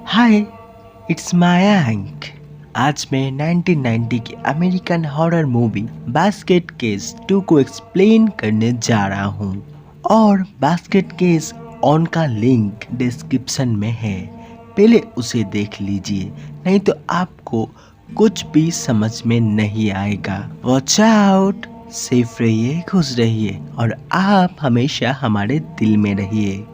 हाय, it's Mayank. आज मैं 1990 की American horror movie basket case 2 को एक्सप्लेन करने जा रहा हूँ और बास्केट केस ऑन का लिंक डिस्क्रिप्शन में है। पहले उसे देख लीजिए, नहीं तो आपको कुछ भी समझ में नहीं आएगा। Watch out. सेफ रहिए, खुश रहिए और आप हमेशा हमारे दिल में रहिए।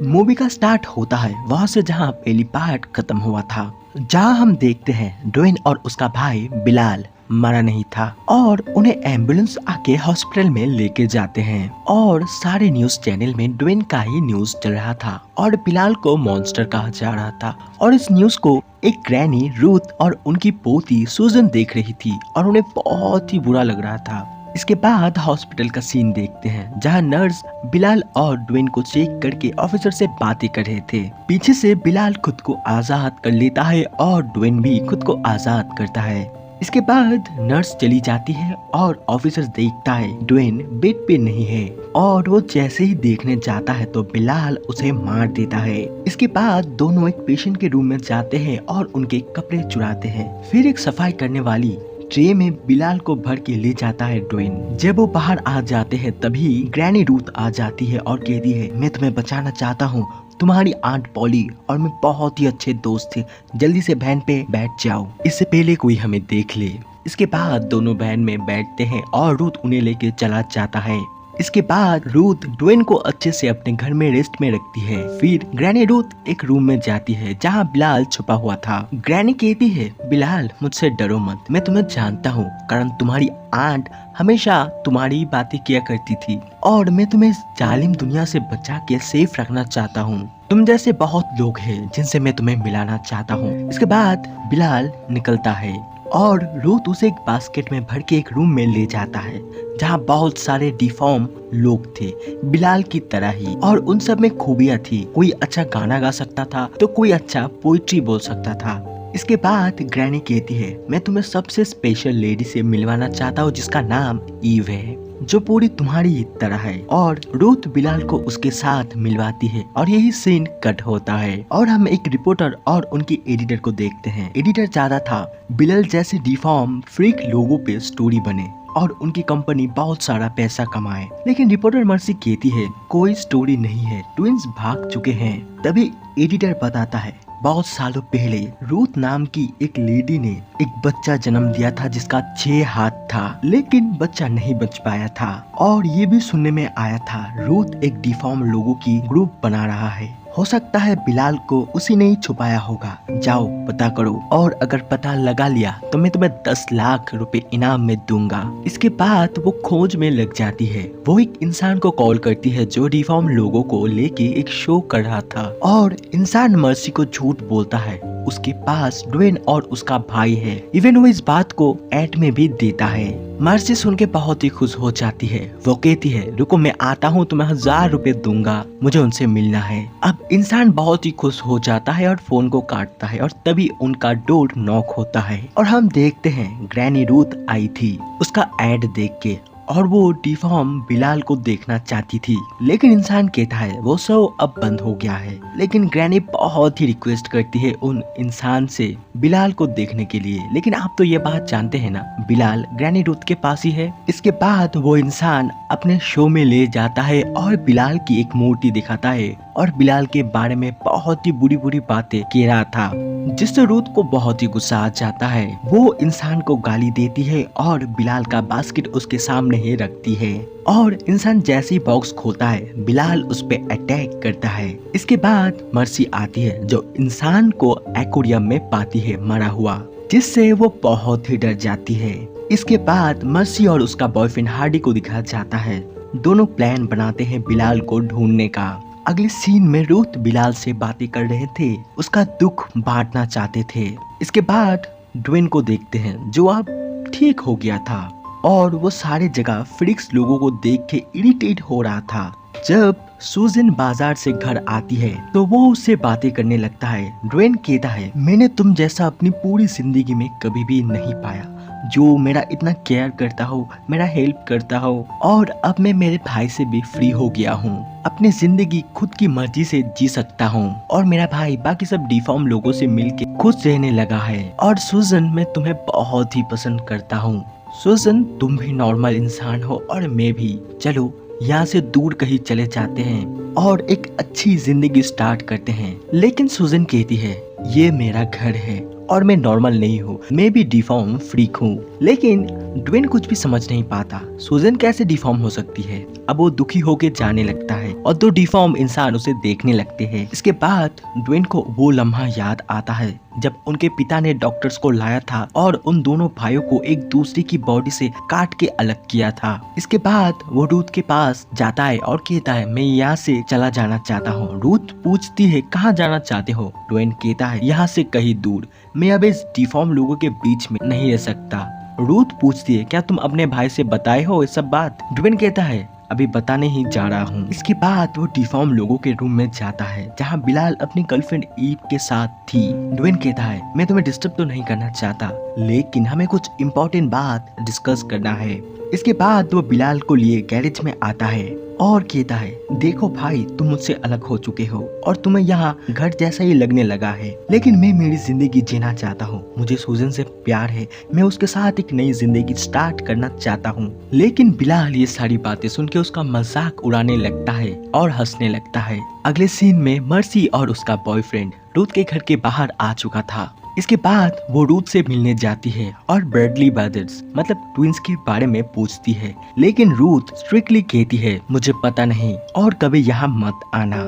मूवी का स्टार्ट होता है वहां से जहां पहली पार्ट खत्म हुआ था, जहां हम देखते हैं ड्वेन और उसका भाई बिलाल मरा नहीं था और उन्हें एम्बुलेंस आके हॉस्पिटल में लेके जाते हैं और सारे न्यूज चैनल में ड्वेन का ही न्यूज चल रहा था और बिलाल को मॉन्स्टर कहा जा रहा था। और इस न्यूज को एक ग्रैनी रूथ और उनकी पोती सुजन देख रही थी और उन्हें बहुत ही बुरा लग रहा था। इसके बाद हॉस्पिटल का सीन देखते हैं जहां नर्स बिलाल और ड्वेन को चेक करके ऑफिसर से बातें कर रहे थे। पीछे से बिलाल खुद को आजाद कर लेता है और ड्वेन भी खुद को आजाद करता है। इसके बाद नर्स चली जाती है और ऑफिसर देखता है ड्वेन बेड पे नहीं है और वो जैसे ही देखने जाता है तो बिलाल उसे मार देता है। इसके बाद दोनों एक पेशेंट के रूम में जाते हैं और उनके कपड़े चुराते हैं। फिर एक सफाई करने वाली ट्रे में बिलाल को भर के ले जाता है ड्वेन। जब वो बाहर आ जाते हैं तभी ग्रैनी रूथ आ जाती है और कहती है, मैं तुम्हें बचाना चाहता हूँ, तुम्हारी आंट पॉली और मैं बहुत ही अच्छे दोस्त थे, जल्दी से वैन पे बैठ जाओ इससे पहले कोई हमें देख ले। इसके बाद दोनों वैन में बैठते हैं और रूथ उन्हें लेके चला जाता है। इसके बाद रूथ ड्वेन को अच्छे से अपने घर में रेस्ट में रखती है। फिर ग्रैनी रूथ एक रूम में जाती है जहां बिलाल छुपा हुआ था। ग्रैनी कहती है, बिलाल मुझसे डरो मत, मैं तुम्हें जानता हूँ कारण तुम्हारी आंट हमेशा तुम्हारी बातें किया करती थी और मैं तुम्हें इस जालिम दुनिया से बचा के सेफ रखना चाहता हूँ। तुम जैसे बहुत लोग हैं जिनसे मैं तुम्हें मिलाना चाहता हूँ। इसके बाद बिलाल निकलता है और रूथ उसे एक बास्केट में भर के एक रूम में ले जाता है जहाँ बहुत सारे डिफॉर्म लोग थे बिलाल की तरह ही और उन सब में खूबियाँ थी। कोई अच्छा गाना गा सकता था तो कोई अच्छा पोइट्री बोल सकता था। इसके बाद ग्रैनी कहती है, मैं तुम्हें सबसे स्पेशल लेडी से मिलवाना चाहता हूँ जिसका नाम ईव है, जो पूरी तुम्हारी तरह है। और रूथ बिलाल को उसके साथ मिलवाती है और यही सीन कट होता है और हम एक रिपोर्टर और उनकी एडिटर को देखते हैं। एडिटर चाहता था बिलाल जैसे डिफॉर्म फ्रीक लोगों पे स्टोरी बने और उनकी कंपनी बहुत सारा पैसा कमाए, लेकिन रिपोर्टर मर्सी कहती है कोई स्टोरी नहीं है, ट्विंस भाग चुके हैं। तभी एडिटर बताता है, बहुत सालों पहले रूथ नाम की एक लेडी ने एक बच्चा जन्म दिया था जिसका 6 हाथ था, लेकिन बच्चा नहीं बच पाया था। और ये भी सुनने में आया था रूथ एक डिफॉर्म लोगों की ग्रुप बना रहा है। हो सकता है बिलाल को उसी ने ही छुपाया होगा, जाओ पता करो और अगर पता लगा लिया तो मैं तुम्हें 10 लाख रुपए इनाम में दूंगा। इसके बाद वो खोज में लग जाती है। वो एक इंसान को कॉल करती है जो डिफॉर्म लोगों को लेके एक शो कर रहा था और इंसान मर्सी को झूठ बोलता है उसके पास ड्वेन और उसका भाई है। इवन वो इस बात को एड में भी देता है। मर्सी सुन के बहुत ही खुश हो जाती है। वो कहती है, रुको मैं आता हूँ, तुम्हें 1000 रुपए दूंगा, मुझे उनसे मिलना है। अब इंसान बहुत ही खुश हो जाता है और फोन को काटता है और तभी उनका डोर नॉक होता है और हम देखते हैं ग्रैनी रूथ आई थी उसका एड देख के और वो डिफॉर्म बिलाल को देखना चाहती थी, लेकिन इंसान कहता है वो शो अब बंद हो गया है। लेकिन ग्रैनी बहुत ही रिक्वेस्ट करती है उन इंसान से बिलाल को देखने के लिए, लेकिन आप तो ये बात जानते हैं ना, बिलाल ग्रैनी रूथ के पास ही है। इसके बाद वो इंसान अपने शो में ले जाता है और बिलाल की एक मूर्ति दिखाता है और बिलाल के बारे में बहुत ही बुरी बुरी बातें कह रहा था, जिससे रूथ को बहुत ही गुस्सा आ जाता है। वो इंसान को गाली देती है और बिलाल का बास्केट उसके सामने ही रखती है और इंसान जैसे ही बॉक्स खोलता है बिलाल उस पे अटैक करता है। इसके बाद मर्सी आती है जो इंसान को एक्वेरियम में पाती है मरा हुआ, जिससे वो बहुत ही डर जाती है। इसके बाद मर्सी और उसका बॉयफ्रेंड हार्डी को दिखाया जाता है। दोनों प्लान बनाते हैं बिलाल को ढूंढने का। अगले सीन में रूथ बिलाल से बातें कर रहे थे, उसका दुख बांटना चाहते थे। इसके बाद ड्वेन को देखते हैं जो अब ठीक हो गया था और वो सारे जगह फ्रिक्स लोगों को देख के इरिटेट हो रहा था जब सूजन बाजार से घर आती है तो वो उससे बातें करने लगता है। ड्वेन कहता है, मैंने तुम जैसा अपनी पूरी जिंदगी में कभी भी नहीं पाया, जो मेरा इतना केयर करता हो, मेरा हेल्प करता हो, और अब मैं मेरे भाई से भी फ्री हो गया हूँ। अपनी जिंदगी खुद की मर्जी से जी सकता हूँ और मेरा भाई बाकी सब डिफॉर्म लोगों से मिलके खुश रहने लगा है। और सूजन, मैं तुम्हें बहुत ही पसंद करता हूँ। सूजन, तुम भी नॉर्मल इंसान हो और मैं भी। चलो यहाँ से दूर कहीं चले जाते हैं और एक अच्छी जिंदगी स्टार्ट करते हैं। लेकिन सूजन कहती है, ये मेरा घर है और मैं नॉर्मल नहीं हूँ, मैं भी डिफॉर्म फ्रीक हूँ। लेकिन ड्वेन कुछ भी समझ नहीं पाता, सूजन कैसे डिफॉर्म हो सकती है। अब वो दुखी होकर जाने लगता है और दो डिफॉर्म इंसान उसे देखने लगते हैं। इसके बाद ड्वेन को वो लम्हा याद आता है जब उनके पिता ने डॉक्टर्स को लाया था और उन दोनों भाइयों को एक दूसरे की बॉडी से काट के अलग किया था। इसके बाद वो रूथ के पास जाता है और कहता है, मैं यहाँ से चला जाना चाहता हूँ। रूथ पूछती है, कहाँ जाना चाहते हो? ड्वेन कहता है, यहाँ से कहीं दूर, मैं अब इस डिफॉर्म लोगों के बीच में नहीं रह सकता। रूथ पूछती है, क्या तुम अपने भाई से बताए हो ये सब बात? ड्वेन कहता है, अभी बताने ही जा रहा हूँ। इसके बाद वो डिफॉर्म लोगों के रूम में जाता है जहाँ बिलाल अपनी गर्लफ्रेंड ईव के साथ थी। ड्वेन कहता है, मैं तुम्हें डिस्टर्ब तो नहीं करना चाहता, लेकिन हमें कुछ इम्पोर्टेंट बात डिस्कस करना है। इसके बाद वो बिलाल को लिए गैरेज में आता है और कहता है, देखो भाई, तुम मुझसे अलग हो चुके हो और तुम्हें यहाँ घर जैसा ही लगने लगा है, लेकिन मैं मेरी जिंदगी जीना चाहता हूँ। मुझे सूजन से प्यार है, मैं उसके साथ एक नई जिंदगी स्टार्ट करना चाहता हूँ। लेकिन बिलाल ये सारी बातें सुन के उसका मजाक उड़ाने लगता है और हंसने लगता है। अगले सीन में मर्सी और उसका बॉयफ्रेंड रूथ के घर के बाहर आ चुका था। इसके बाद वो रूथ से मिलने जाती है और ब्रैडली ब्रदर्स मतलब ट्विंस के बारे में पूछती है, लेकिन रूथ स्ट्रिक्टली कहती है, मुझे पता नहीं और कभी यहाँ मत आना।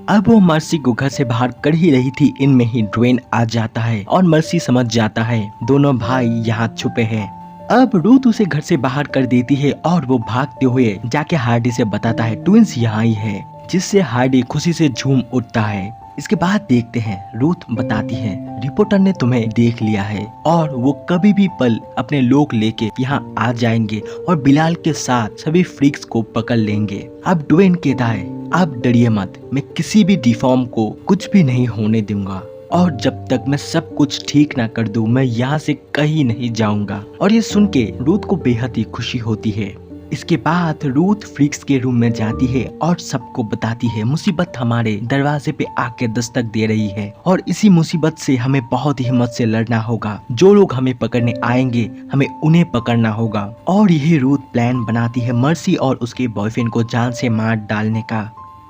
अब वो मर्सी को घर से बाहर कर ही रही थी, इनमें ही ड्वेन आ जाता है और मर्सी समझ जाता है दोनों भाई यहाँ छुपे हैं। अब रूथ उसे घर से बाहर कर देती है और वो भागते हुए जाके हार्डी से बताता है ट्विंस यहाँ ही है, जिससे हार्डी खुशी से झूम उठता है। इसके बाद देखते हैं रूथ बताती है, रिपोर्टर ने तुम्हें देख लिया है और वो कभी भी पल अपने लोग लेके यहाँ आ जाएंगे और बिलाल के साथ सभी फ्रीक्स को पकड़ लेंगे। अब ड्वेन कहता है, आप डरिए मत, मैं किसी भी डिफॉर्म को कुछ भी नहीं होने दूंगा और जब तक मैं सब कुछ ठीक ना कर दूं, मैं यहाँ से कहीं नहीं जाऊंगा। और ये सुन के रूथ को बेहद ही खुशी होती है। इसके बाद रूथ फ्रीक्स के रूम में जाती है और सबको बताती है, मुसीबत हमारे दरवाजे पे आके दस्तक दे रही है और इसी मुसीबत से हमें बहुत हिम्मत से लड़ना होगा। जो लोग हमें पकड़ने आएंगे, हमें उन्हें पकड़ना होगा। और यही रूथ प्लान बनाती है मर्सी और उसके बॉयफ्रेंड को जान से मार डालने का।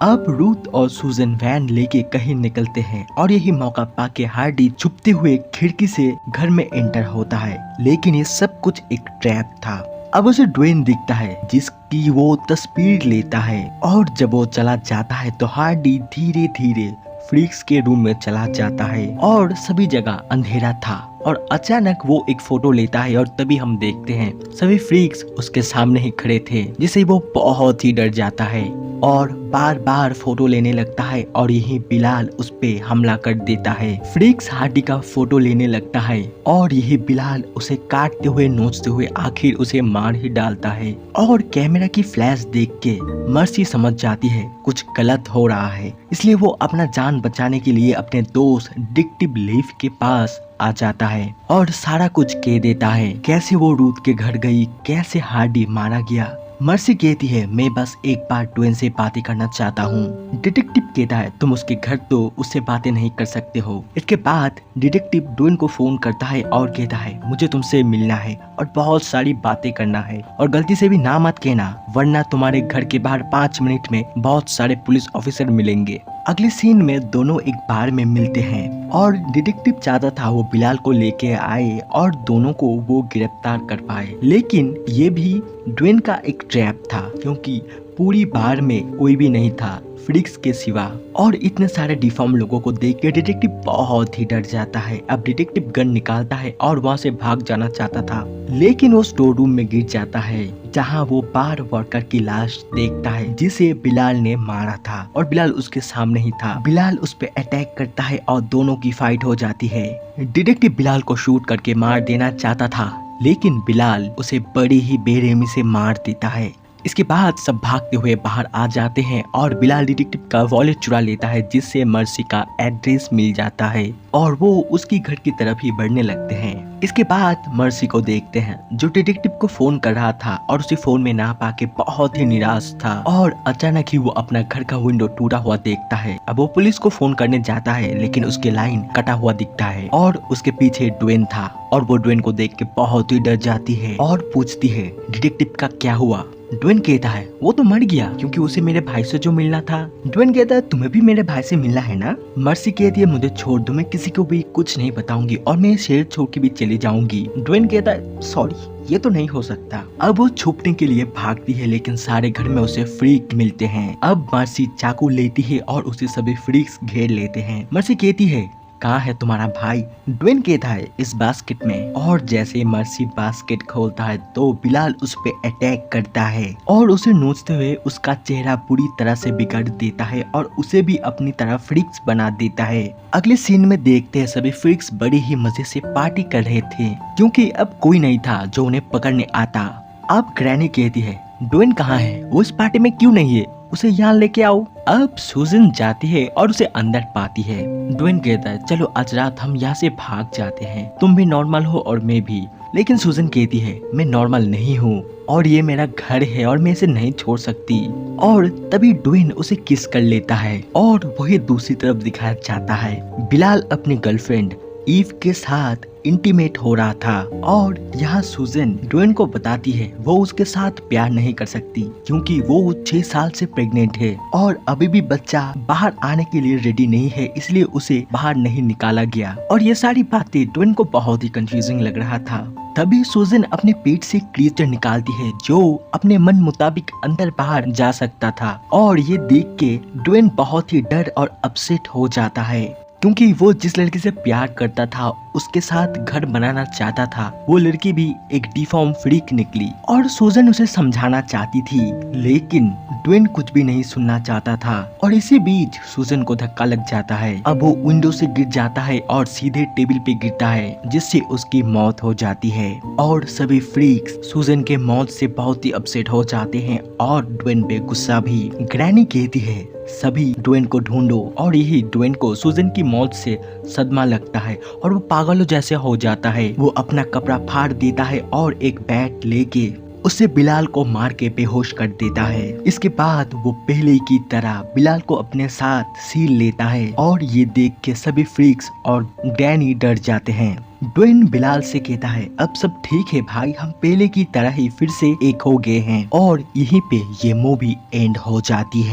अब रूथ और सूजन वैन लेके कहीं निकलते हैं और यही मौका पाके हार्डी छुपते हुए खिड़की से घर में एंटर होता है, लेकिन ये सब कुछ एक ट्रैप था। अब उसे ड्वेन दिखता है जिसकी वो तस्वीर लेता है और जब वो चला जाता है तो हार्डी धीरे धीरे फ्रीक्स के रूम में चला जाता है और सभी जगह अंधेरा था और अचानक वो एक फोटो लेता है और तभी हम देखते हैं सभी फ्रीक्स उसके सामने ही खड़े थे, जिससे वो बहुत ही डर जाता है और बार बार फोटो लेने लगता है और यही बिलाल उस पे हमला कर देता है। फ्रीक्स हार्डी का फोटो लेने लगता है और यही बिलाल उसे काटते हुए नोचते हुए आखिर उसे मार ही डालता है। और कैमरा की फ्लैश देख के मर्सी समझ जाती है कुछ गलत हो रहा है, इसलिए वो अपना जान बचाने के लिए अपने दोस्त डिटेक्टिव लीफ के पास आ जाता है और सारा कुछ कह देता है, कैसे वो रूथ के घर गई, कैसे हार्डी मारा गया। मर्सी कहती है, मैं बस एक बार ड्वेन से बातें करना चाहता हूँ। डिटेक्टिव कहता है, तुम उसके घर तो उससे बातें नहीं कर सकते हो। इसके बाद डिटेक्टिव ड्वेन को फोन करता है और कहता है, मुझे तुमसे मिलना है और बहुत सारी बातें करना है और गलती से भी ना मत कहना, वरना तुम्हारे घर के बाहर 5 मिनट में बहुत सारे पुलिस ऑफिसर मिलेंगे। अगले सीन में दोनों एक बार में मिलते हैं और डिटेक्टिव चाहता था वो बिलाल को लेके आए और दोनों को वो गिरफ्तार कर पाए, लेकिन ये भी ड्वेन का एक ट्रैप था क्योंकि पूरी बार में कोई भी नहीं था फ्रीक्स के सिवा। और इतने सारे डिफॉर्म लोगों को देख के डिटेक्टिव बहुत ही डर जाता है। अब डिटेक्टिव गन निकालता है और वहाँ से भाग जाना चाहता था, लेकिन वो स्टोर रूम में गिर जाता है जहाँ वो बार वर्कर की लाश देखता है जिसे बिलाल ने मारा था और बिलाल उसके सामने ही था। बिलाल उस पे अटैक करता है और दोनों की फाइट हो जाती है। डिटेक्टिव बिलाल को शूट करके मार देना चाहता था, लेकिन बिलाल उसे बड़ी ही बेरहमी से मार देता है। इसके बाद सब भागते हुए बाहर आ जाते हैं और बिलाल डिटेक्टिव का वॉलेट चुरा लेता है, जिससे मर्सी का एड्रेस मिल जाता है और वो उसकी घर की तरफ ही बढ़ने लगते हैं। इसके बाद मर्सी को देखते हैं जो डिटेक्टिव को फोन कर रहा था और उसे फोन में ना पाके बहुत ही निराश था और अचानक ही वो अपना घर का विंडो टूटा हुआ देखता है। अब वो पुलिस को फोन करने जाता है लेकिन उसकी लाइन कटा हुआ दिखता है और उसके पीछे ड्वेन था और वो ड्वेन को देख के बहुत ही डर जाती है और पूछती है डिटेक्टिव का क्या हुआ। ड्वेन कहता है वो तो मर गया क्योंकि उसे मेरे भाई से जो मिलना था। ड्वेन कहता है तुम्हें भी मेरे भाई से मिलना है ना। मर्सी कहती है मुझे छोड़ दो, मैं किसी को भी कुछ नहीं बताऊंगी और मैं शहर छोड़ के भी चली जाऊंगी। ड्वेन कहता है सॉरी, ये तो नहीं हो सकता। अब वो छुपने के लिए भागती है लेकिन सारे घर में उसे फ्रीक मिलते हैं। अब मर्सी चाकू लेती है और उसे सभी फ्रीक्स घेर लेते हैं। मर्सी कहती है कहाँ है तुम्हारा भाई। ड्वेन कहता है इस बास्केट में और जैसे मर्सी बास्केट खोलता है तो बिलाल उस पे अटैक करता है और उसे नोचते हुए उसका चेहरा पूरी तरह से बिगाड़ देता है और उसे भी अपनी तरह फ्रीक्स बना देता है। अगले सीन में देखते हैं सभी फ्रीक्स बड़ी ही मजे से पार्टी कर रहे थे क्योंकि अब कोई नहीं था जो उन्हें पकड़ने आता। अब ग्रैनी कहती है ड्वेन कहाँ है, वो इस पार्टी में क्यों नहीं है, उसे यहाँ लेके आओ। अब सूजन जाती है और उसे अंदर पाती है। ड्वेन कहता है चलो आज रात हम यहाँ से भाग जाते हैं, तुम भी नॉर्मल हो और मैं भी। लेकिन सूजन कहती है मैं नॉर्मल नहीं हूँ और ये मेरा घर है और मैं इसे नहीं छोड़ सकती। और तभी ड्वेन उसे किस कर लेता है और वही दूसरी तरफ दिखाया जाता है बिलाल अपनी गर्लफ्रेंड ईव के साथ इंटीमेट हो रहा था और यहाँ सूजन ड्वेन को बताती है वो उसके साथ प्यार नहीं कर सकती क्योंकि वो 6 साल से प्रेग्नेंट है और अभी भी बच्चा बाहर आने के लिए रेडी नहीं है, इसलिए उसे बाहर नहीं निकाला गया। और ये सारी बातें ड्वेन को बहुत ही कंफ्यूजिंग लग रहा था। तभी सूजन अपने पेट से क्रिएचर निकालती है जो अपने मन मुताबिक अंदर बाहर जा सकता था और ये देख के ड्वेन बहुत ही डर और अपसेट हो जाता है क्योंकि वो जिस लड़की से प्यार करता था उसके साथ घर बनाना चाहता था वो लड़की भी एक डिफॉर्म फ्रीक निकली और सूजन उसे समझाना चाहती थी लेकिन ड्वेन कुछ भी नहीं सुनना चाहता था। और इसी बीच सूजन को धक्का लग जाता है। अब वो विंडो से गिर जाता है और सीधे टेबल पे गिरता है जिससे उसकी मौत हो जाती है और सभी फ्रीक्स सूजन के मौत से बहुत ही अपसेट हो जाते हैं और ड्वेन पे गुस्सा भी। ग्रैनी कहती है सभी ड्वेन को ढूंढो और यही ड्वेन को सूजन की मौत से सदमा लगता है और वो पागलों जैसे हो जाता है। वो अपना कपड़ा फाड़ देता है और एक बैट लेके उसे बिलाल को मार के बेहोश कर देता है। इसके बाद वो पहले की तरह बिलाल को अपने साथ सील लेता है और ये देख के सभी फ्रीक्स और डैनी डर जाते हैं। ड्वेन बिलाल से कहता है अब सब ठीक है भाई, हम पहले की तरह ही फिर से एक हो गए हैं और यहीं पे ये मूवी एंड हो जाती है।